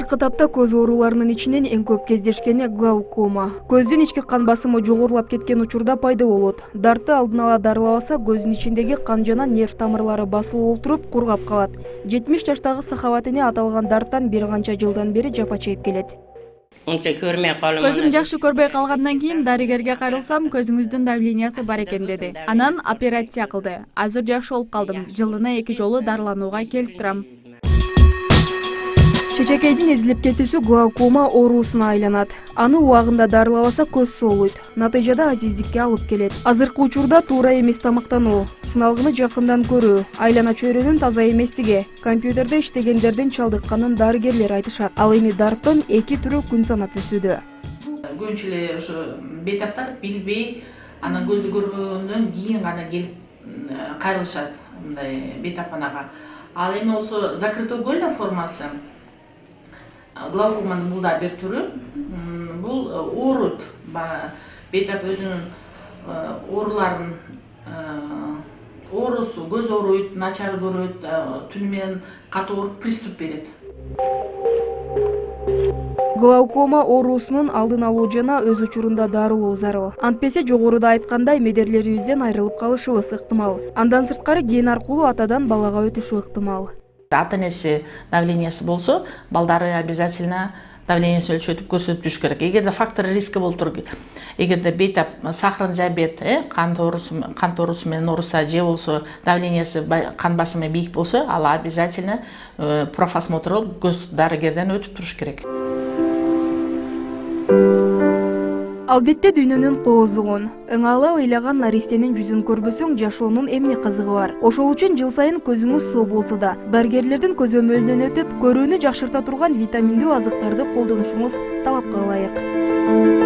Азыркы тапта көз ооруларынын ичинен эң көп кездешкени глаукома. Көздүн ички кан басымы жогорулап кеткен учурда пайда болот. Дартты алдын ала дарылабаса, көздүн ичиндеги кан жана нерв тамырлары басылып олтуруп кургап калат. 70 жаштагы Сахават эне аталган дарттан бир канча жылдан бери жапа чегип келет. Көзүм жакшы көрбөй калгандан кийин дарыгерге кайрылсам, көзүңүздүн давлениясы бар экен деди. Анан операция кылды. Азыр жакшы болуп калдым. Жылына 2 жолу дарыланууга келип турам. Чечекейдин эзилип кетүүсү глаукома оорусуна айланат. Аны убагында дарылабаса көз соолуйт. Натыйжада азиздикке алып келет. Азыркы учурда туура эмес тамактануу, сыналгыны жакындан көрүү, айлана чөйрөнүн таза эместиги, компьютерде иштегендердин чалдыкканын дарыгерлер айтышат. Ал эми дарттын 2 түрү күн санап өсүүдө. Көбүнчө эле ошо бейтаптар билбей, анан көзү көрбөгөндөн кийин гана келип кайрылышат мындай бейтапканага. Ал эми болсо закрытый угольная формасы. Глаукоманын бул да бир түрү. Бул ооруйт. Бейтап өзүнүн ооруларын оорусу, көз ооруйт, начар көрөт, түнү менен катуу ооруп приступ берет. Глаукома оорусунун алдын алуу жана өз учурунда дарылоо зарыл. Антпесе жогоруда айткандай медерлерибизден айрылып калышыбыз ыктымал. Андан сырткары ген аркылуу атадан балага өтүшү ыктымал. Ата-энеси давлениясы болсо, балдары обязательно давлениясын өлчөтүп көрсөтүп жүрүш керек. Эгерде фактор риски болуп туруп, эгерде бейтап сахарный диабет, кан тоорусу менен ооруса же болсо давлениясы, кан басымы бийик болсо, ал обязательно профосмотр көз дарыгерден өтүп туруш керек. Албетте дүйнөнүн кооздугун, ыңалап ыйлаган наристенин жүзүн көрбөсөң жашоонун эмне кызыгы бар. Ошол үчүн жыл сайын көзүңүз соо болсо да, дарыгерлердин көзөмөлүнөн өтүп, көрүүнү жакшырта турган витаминдүү азыктарды колдонушуңуз талапка ылайык.